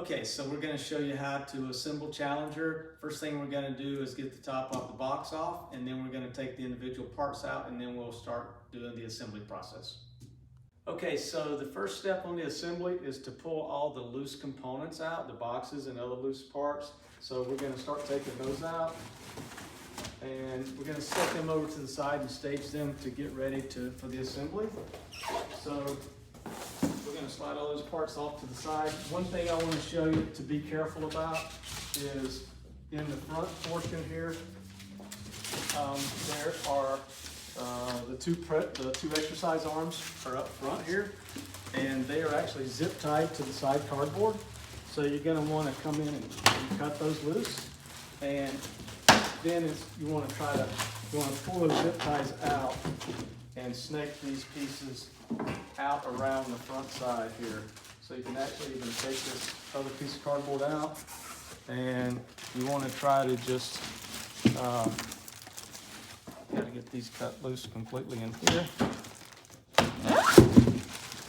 Okay, so we're going to show you how to assemble Challenger. First thing we're going to do is get the top of the box off, and then we're going to take the individual parts out, and then we'll start doing the assembly process. Okay, so the first step on the assembly is to pull all the loose components out, the boxes and other loose parts. So we're going to start taking those out, and we're going to set them over to the side and stage them to get ready for the assembly. So we're going to slide all those parts off to the side. One thing I want to show you to be careful about is in the front portion here, there are the two exercise arms are up front here, and they are actually zip tied to the side cardboard. So you're going to want to come in and cut those loose, and then you want to pull those zip ties out and snake these pieces out around the front side here. So you can actually even take this other piece of cardboard out, and you want to try to just got to get these cut loose completely in here.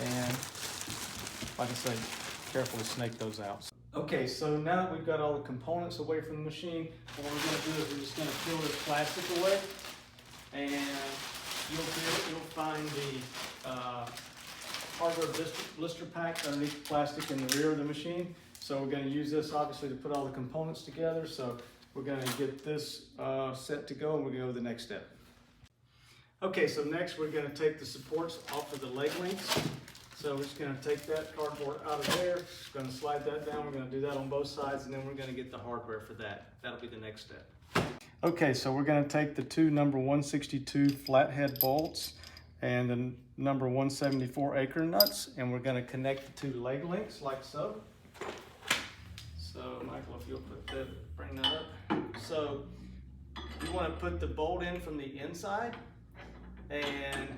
And like I said, carefully snake those out. Okay, so now that we've got all the components away from the machine, what we're going to do is we're just going to peel this plastic away, and you'll find the hardware blister pack underneath the plastic in the rear of the machine. So we're going to use this obviously to put all the components together. So we're going to get this set to go, and we're going to go to the next step. Okay, so next we're going to take the supports off of the leg links. So we're just going to take that cardboard out of there, just going to slide that down. We're going to do that on both sides, and then we're going to get the hardware for that. That'll be the next step. Okay, so we're going to take the two number 162 flathead bolts and the number 174 Acre nuts, and we're going to connect the two leg links like so. So Michael, if you'll bring that up. So you want to put the bolt in from the inside, and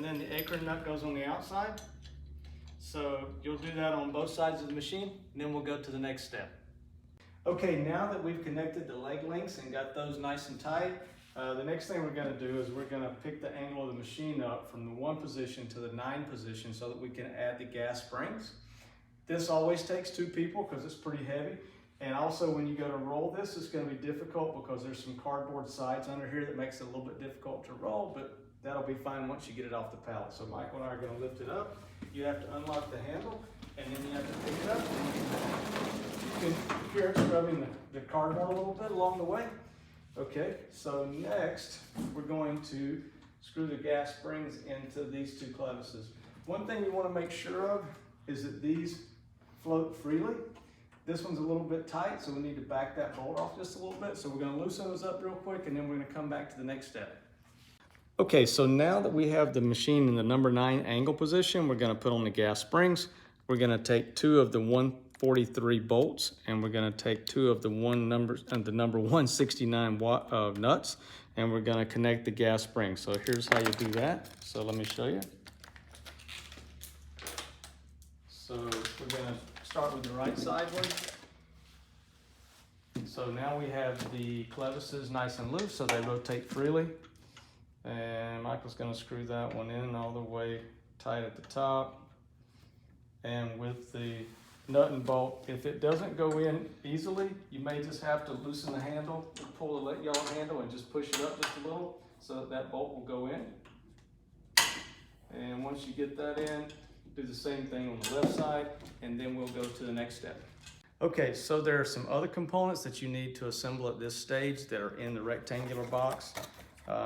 then the Acre nut goes on the outside. So you'll do that on both sides of the machine, and then we'll go to the next step. Okay, now that we've connected the leg links and got those nice and tight, the next thing we're going to do is we're going to pick the angle of the machine up from the 1 position to the 9 position so that we can add the gas springs. This always takes 2 people because it's pretty heavy. And also when you go to roll this, it's going to be difficult because there's some cardboard sides under here that makes it a little bit difficult to roll, but that'll be fine once you get it off the pallet. So Michael and I are going to lift it up. You have to unlock the handle, and then you have to pick it up. You can hear it scrubbing the cardboard a little bit along the way. Okay, so next we're going to screw the gas springs into these 2 clevises. One thing you want to make sure of is that these float freely. This one's a little bit tight, so we need to back that bolt off just a little bit. So we're going to loosen those up real quick, and then we're going to come back to the next step. Okay, so now that we have the machine in the number 9 angle position, we're going to put on the gas springs. We're going to take 2 of the 143 bolts, and we're going to take 2 of the number 169 nuts, and we're going to connect the gas springs. So here's how you do that. So let me show you. So we're going to start with the right side one. So now we have the clevises nice and loose, so they rotate freely. And Michael's going to screw that one in all the way tight at the top. And with the nut and bolt, if it doesn't go in easily, you may just have to loosen the handle, pull the yellow handle and just push it up just a little so that bolt will go in. And once you get that in, do the same thing on the left side, and then we'll go to the next step. Okay, so there are some other components that you need to assemble at this stage that are in the rectangular box.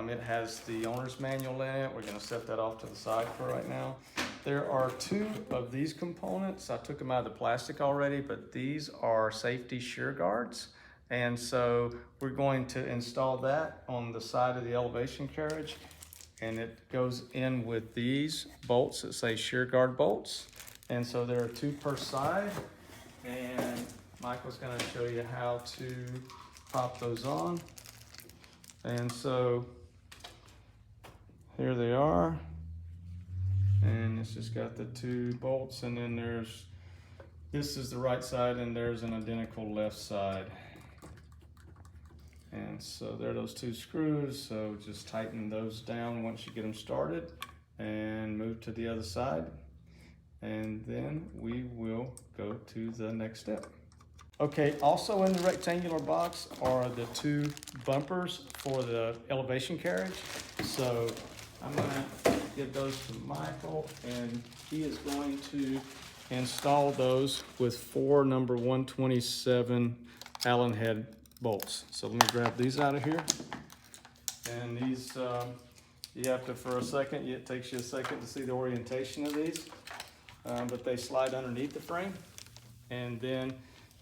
It has the owner's manual in it. We're going to set that off to the side for right now. There are 2 of these components. I took them out of the plastic already, but these are safety shear guards. And so we're going to install that on the side of the elevation carriage. And it goes in with these bolts that say shear guard bolts. And so there are 2 per side. And Michael's going to show you how to pop those on. And so here they are, and it's just got the 2 bolts, and then this is the right side, and there's an identical left side. And so there are those 2 screws, so just tighten those down once you get them started and move to the other side. and then we will go to the next step. Okay, also in the rectangular box are the two bumpers for the elevation carriage. So I'm gonna give those to Michael, and he is going to install those with 4 number 127 Allen head bolts. So let me grab these out of here. And these, you have to, for a second, it takes you a second to see the orientation of these, but they slide underneath the frame, and then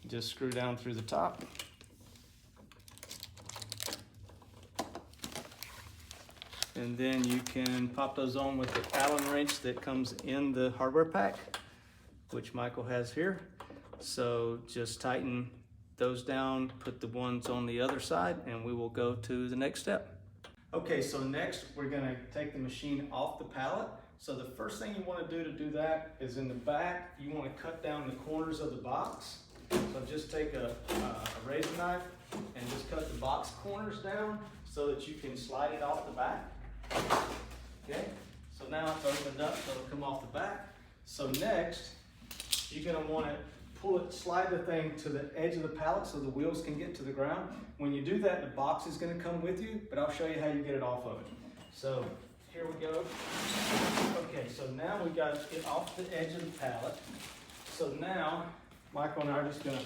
just screw down through the top. And then you can pop those on with the Allen wrench that comes in the hardware pack, which Michael has here. So just tighten those down, put the ones on the other side, and we will go to the next step. Okay, so next we're gonna take the machine off the pallet. So the first thing you wanna do that is in the back, you wanna cut down the corners of the box. So just take a razor knife and just cut the box corners down so that you can slide it off the back. Okay, so now it's opened up, so it'll come off the back. So next, you're gonna wanna slide the thing to the edge of the pallet so the wheels can get to the ground. When you do that, the box is gonna come with you, but I'll show you how you get it off of it. So here we go. Okay, so now we got it off the edge of the pallet. So now, Michael and I are just gonna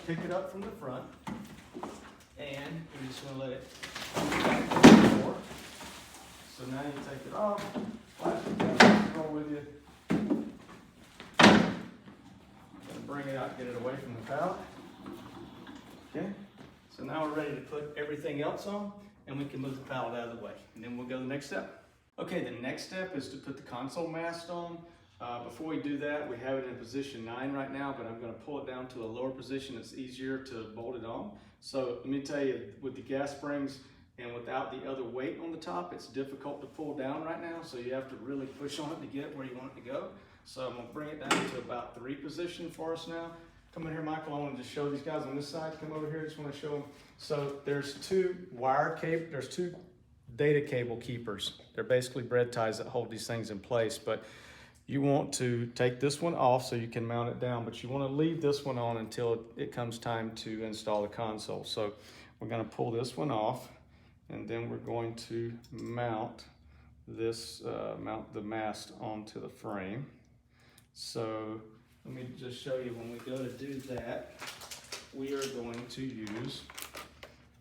pick it up from the front, and we're just gonna let it come back to the floor. So now you take it off, flash it down, roll with you. Bring it out, get it away from the pallet. Okay, so now we're ready to put everything else on, and we can move the pallet out of the way. And then we'll go to the next step. Okay, the next step is to put the console mast on. Before we do that, we have it in position 9 right now, but I'm gonna pull it down to a lower position. It's easier to bolt it on. So let me tell you, with the gas springs and without the other weight on the top, it's difficult to pull down right now. So you have to really push on it to get it where you want it to go. So I'm gonna bring it down to about 3 position for us now. Come in here, Michael. I want to just show these guys on this side. Come over here. I just want to show them. So there's 2 wire cable. There's 2 data cable keepers. They're basically bread ties that hold these things in place. But you want to take this one off so you can mount it down. But you want to leave this one on until it comes time to install the console. So we're going to pull this one off, and then we're going to mount this, mount the mast onto the frame. So let me just show you, when we go to do that, we are going to use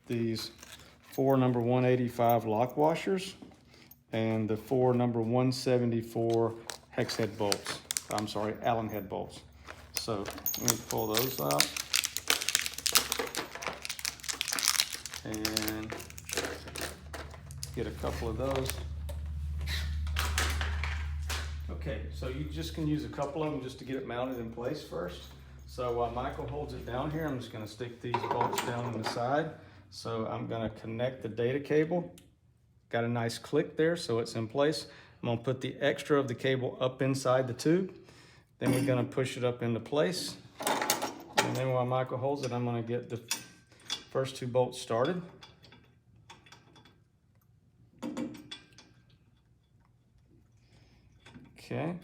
these 4 number 185 lock washers and the 4 number 174 hex head bolts. I'm sorry, Allen head bolts. So let me pull those out and get a couple of those. Okay, so you just can use a couple of them just to get it mounted in place first. So while Michael holds it down here, I'm just gonna stick these bolts down on the side. So I'm gonna connect the data cable. Got a nice click there, so it's in place. I'm gonna put the extra of the cable up inside the tube. Then we're gonna push it up into place. And then while Michael holds it, I'm gonna get the first 2 bolts started. Okay,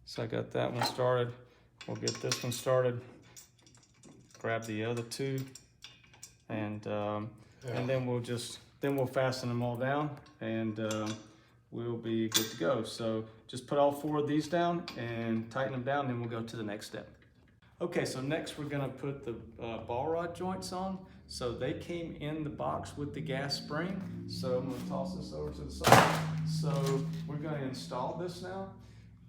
so I got that one started. We'll get this one started. Grab the other 2, and then we'll fasten them all down, and we'll be good to go. So just put all 4 of these down and tighten them down, then we'll go to the next step. Okay, so next we're gonna put the ball rod joints on. So they came in the box with the gas spring. So I'm gonna toss this over to the side. So we're gonna install this now.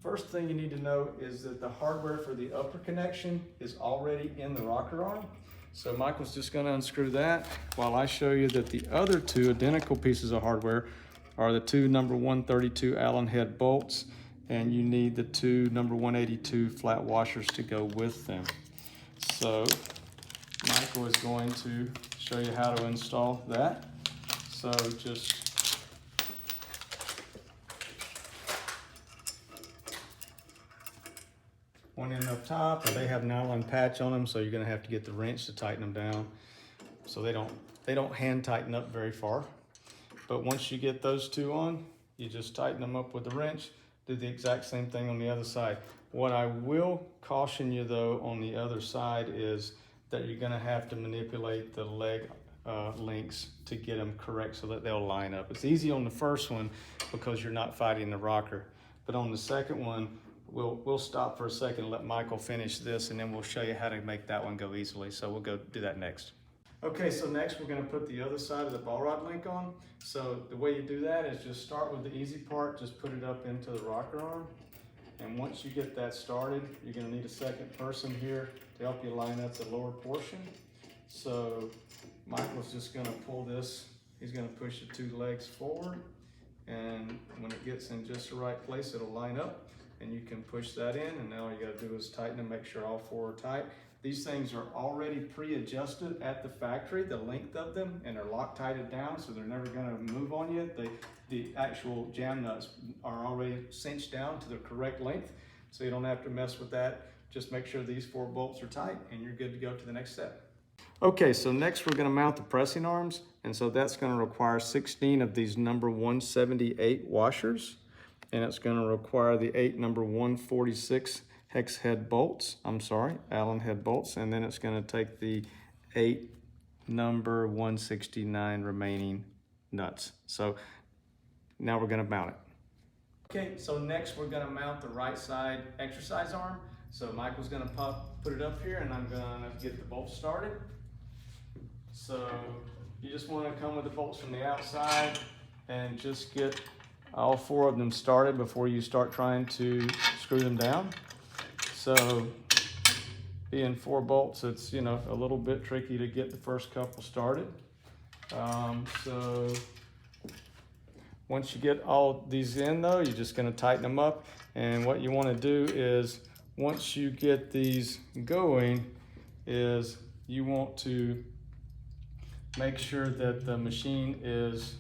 First thing you need to know is that the hardware for the upper connection is already in the rocker arm. So Michael's just gonna unscrew that while I show you that the other 2 identical pieces of hardware are the 2 number 132 Allen head bolts, and you need the 2 number 182 flat washers to go with them. So Michael is going to show you how to install that. So just one end up top, and they have nylon patch on them, so you're gonna have to get the wrench to tighten them down. So they don't hand tighten up very far. But once you get those 2 on, you just tighten them up with the wrench. Do the exact same thing on the other side. What I will caution you though on the other side is that you're gonna have to manipulate the leg links to get them correct so that they'll line up. It's easy on the first one because you're not fighting the rocker. But on the second one, we'll stop for a second and let Michael finish this, and then we'll show you how to make that one go easily. So we'll go do that next. Okay, so next we're gonna put the other side of the ball rod link on. So the way you do that is just start with the easy part, just put it up into the rocker arm. And once you get that started, you're gonna need a second person here to help you line up the lower portion. So Michael's just gonna pull this, he's gonna push the two legs forward, and when it gets in just the right place, it'll line up, and you can push that in, and now all you gotta do is tighten them, make sure all four are tight. These things are already pre-adjusted at the factory, the length of them, and they're Loctited down, so they're never gonna move on you. The actual jam nuts are already cinched down to the correct length, so you don't have to mess with that. Just make sure these four bolts are tight, and you're good to go to the next step. Okay, so next we're gonna mount the pressing arms, and so that's gonna require 16 of these number 178 washers, and it's gonna require the 8 number 146 hex head bolts, Allen head bolts, and then it's gonna take the 8 number 169 remaining nuts. So now we're gonna mount it. Okay, so next we're gonna mount the right side exercise arm. So Michael's gonna put it up here, and I'm gonna get the bolts started. So you just wanna come with the bolts from the outside and just get all four of them started before you start trying to screw them down. So being 4 bolts, it's, you know, a little bit tricky to get the first couple started. So once you get all these in though, you're just gonna tighten them up. And what you wanna do is, once you get these going, is you want to make sure that the machine is,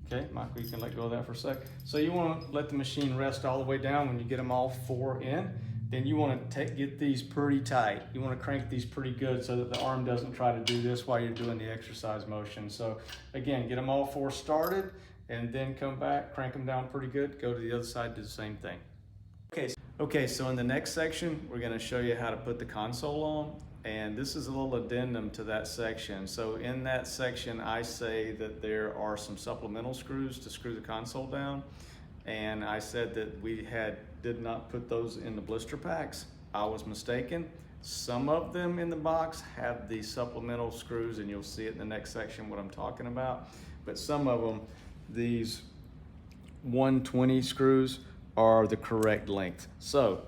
okay, Michael, you can let go of that for a sec. So you want to let the machine rest all the way down when you get them all 4 in. Then you want to get these pretty tight. You want to crank these pretty good so that the arm doesn't try to do this while you're doing the exercise motion. So again, get them all 4 started, and then come back, crank them down pretty good, go to the other side, do the same thing. Okay, so in the next section, we're going to show you how to put the console on. And this is a little addendum to that section. So in that section, I say that there are some supplemental screws to screw the console down. And I said that we did not put those in the blister packs. I was mistaken. Some of them in the box have the supplemental screws, and you'll see it in the next section what I'm talking about. But some of them, these 120 screws, are the correct length. So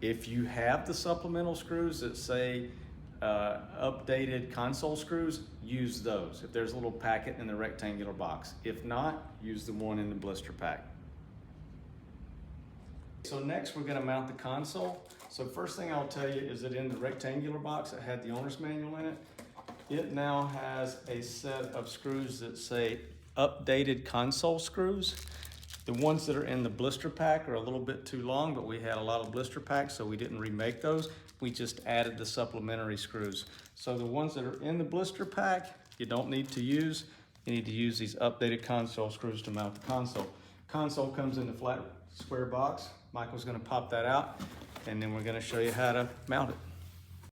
if you have the supplemental screws that say updated console screws, use those. If there's a little packet in the rectangular box. If not, use the one in the blister pack. So next we're going to mount the console. So first thing I'll tell you is that in the rectangular box that had the owner's manual in it, it now has a set of screws that say updated console screws. The ones that are in the blister pack are a little bit too long, but we had a lot of blister packs, so we didn't remake those. We just added the supplementary screws. So the ones that are in the blister pack, you don't need to use. You need to use these updated console screws to mount the console. Console comes in the flat square box. Michael's gonna pop that out, and then we're gonna show you how to mount it.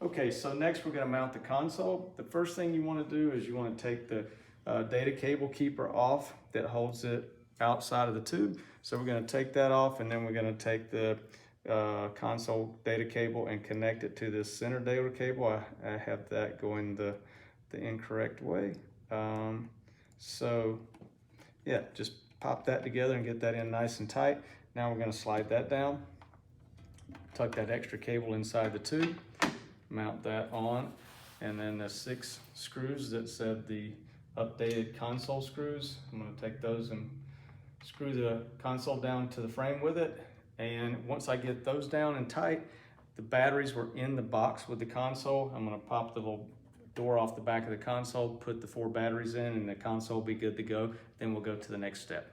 Okay, so next we're gonna mount the console. The first thing you wanna do is you wanna take the data cable keeper off that holds it outside of the tube. So we're going to take that off, and then we're going to take the console data cable and connect it to this center data cable. I have that going the incorrect way. So yeah, just pop that together and get that in nice and tight. Now we're going to slide that down, tuck that extra cable inside the tube, mount that on, and then the 6 screws that said the updated console screws, I'm going to take those and screw the console down to the frame with it. And once I get those down and tight, the batteries were in the box with the console. I'm going to pop the little door off the back of the console, put the 4 batteries in, and the console will be good to go. Then we'll go to the next step.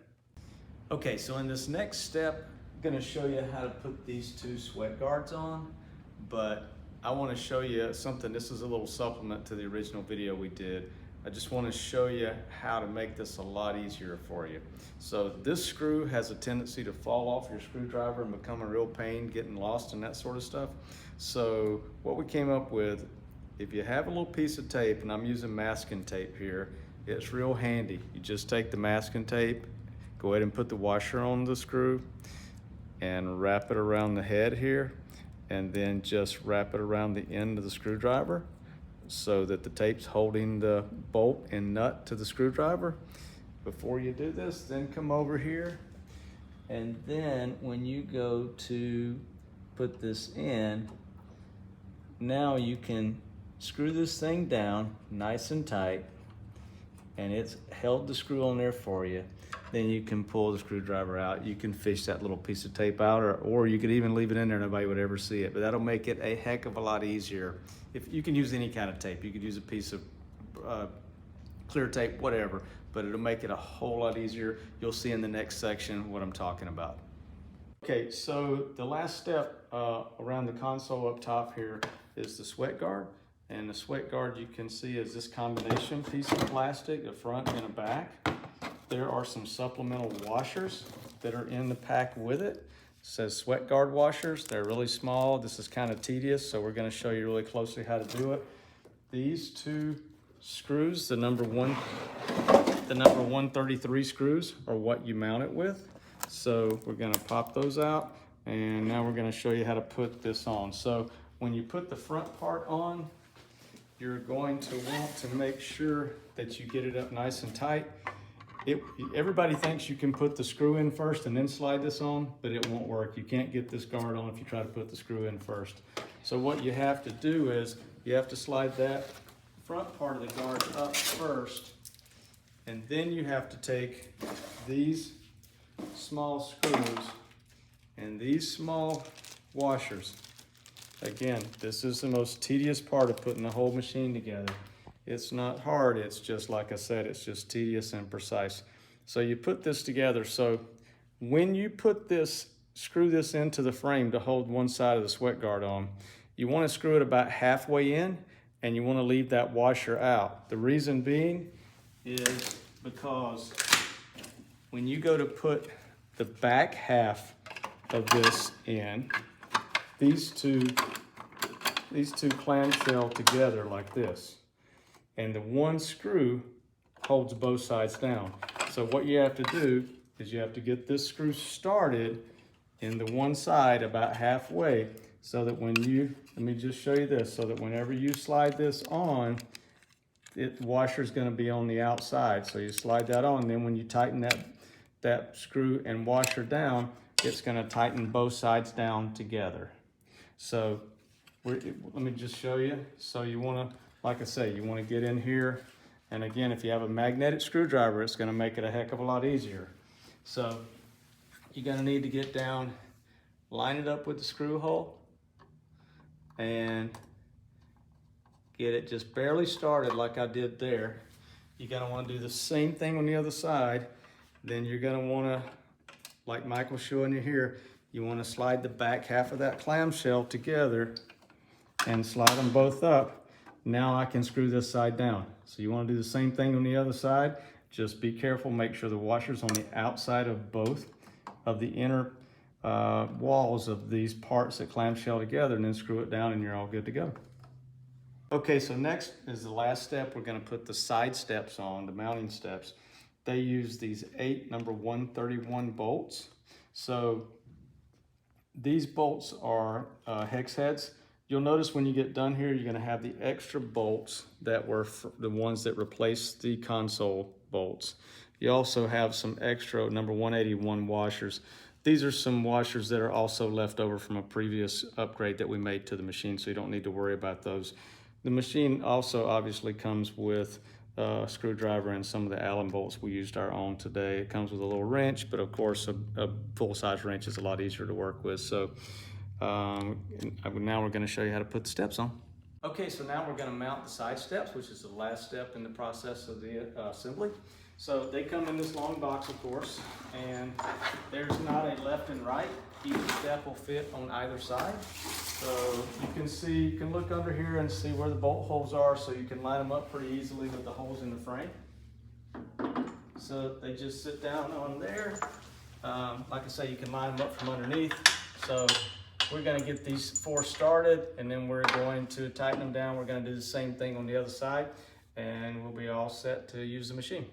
Okay, so in this next step, I'm going to show you how to put these 2 sweat guards on, but I want to show you something. This is a little supplement to the original video we did. I just want to show you how to make this a lot easier for you. So this screw has a tendency to fall off your screwdriver and become a real pain, getting lost and that sort of stuff. So what we came up with, if you have a little piece of tape, and I'm using masking tape here, it's real handy. You just take the masking tape, go ahead and put the washer on the screw and wrap it around the head here, and then just wrap it around the end of the screwdriver so that the tape's holding the bolt and nut to the screwdriver. Before you do this, then come over here, and then when you go to put this in, now you can screw this thing down nice and tight, and it's held the screw on there for you. Then you can pull the screwdriver out. You can fish that little piece of tape out, or you could even leave it in there, nobody would ever see it. But that'll make it a heck of a lot easier. If you can use any kind of tape, you could use a piece of clear tape, whatever, but it'll make it a whole lot easier. You'll see in the next section what I'm talking about. Okay, so the last step around the console up top here is the sweat guard. And the sweat guard you can see is this combination piece of plastic, a front and a back. There are some supplemental washers that are in the pack with it. It says sweat guard washers. They're really small. This is kind of tedious, so we're going to show you really closely how to do it. These two screws, the number 133 screws, are what you mount it with. So we're going to pop those out, and now we're going to show you how to put this on. So when you put the front part on, you're going to want to make sure that you get it up nice and tight. Everybody thinks you can put the screw in first and then slide this on, but it won't work. You can't get this guard on if you try to put the screw in first. So what you have to do is you have to slide that front part of the guard up first, and then you have to take these small screws and these small washers. Again, this is the most tedious part of putting the whole machine together. It's not hard, it's just, like I said, it's just tedious and precise. So you put this together. So when you put this, screw this into the frame to hold one side of the sweat guard on, you want to screw it about halfway in, and you want to leave that washer out. The reason being is because when you go to put the back half of this in, these two clamshell together like this, and the one screw holds both sides down. So what you have to do is you have to get this screw started in the one side about halfway, so that when you, let me just show you this, so that whenever you slide this on, the washer is going to be on the outside. So you slide that on, and then when you tighten that screw and washer down, it's going to tighten both sides down together. So let me just show you. So you want to, like I say, you want to get in here, and again, if you have a magnetic screwdriver, it's going to make it a heck of a lot easier. So you're going to need to get down, line it up with the screw hole, and get it just barely started like I did there. You're going to want to do the same thing on the other side. Then you're going to want to, like Michael's showing you here, you want to slide the back half of that clamshell together and slide them both up. Now I can screw this side down. So you want to do the same thing on the other side. Just be careful, make sure the washer's on the outside of both of the inner walls of these parts that clamshell together, and then screw it down and you're all good to go. Okay, so next is the last step. We're going to put the side steps on, the mounting steps. They use these 8 number 131 bolts. So these bolts are hex heads. You'll notice when you get done here, you're going to have the extra bolts that were the ones that replaced the console bolts. You also have some extra number 181 washers. These are some washers that are also left over from a previous upgrade that we made to the machine, so you don't need to worry about those. The machine also obviously comes with a screwdriver and some of the Allen bolts. We used our own today. It comes with a little wrench, but of course a full-size wrench is a lot easier to work with. So now we're going to show you how to put the steps on. Okay, so now we're going to mount the side steps, which is the last step in the process of the assembly. So they come in this long box, of course, and there's not a left and right. each step will fit on either side. So you can look under here and see where the bolt holes are, so you can line them up pretty easily with the holes in the frame. So they just sit down on there. Like I say, you can line them up from underneath. So we're gonna get these 4 started, and then we're going to tighten them down. We're gonna do the same thing on the other side, and we'll be all set to use the machine.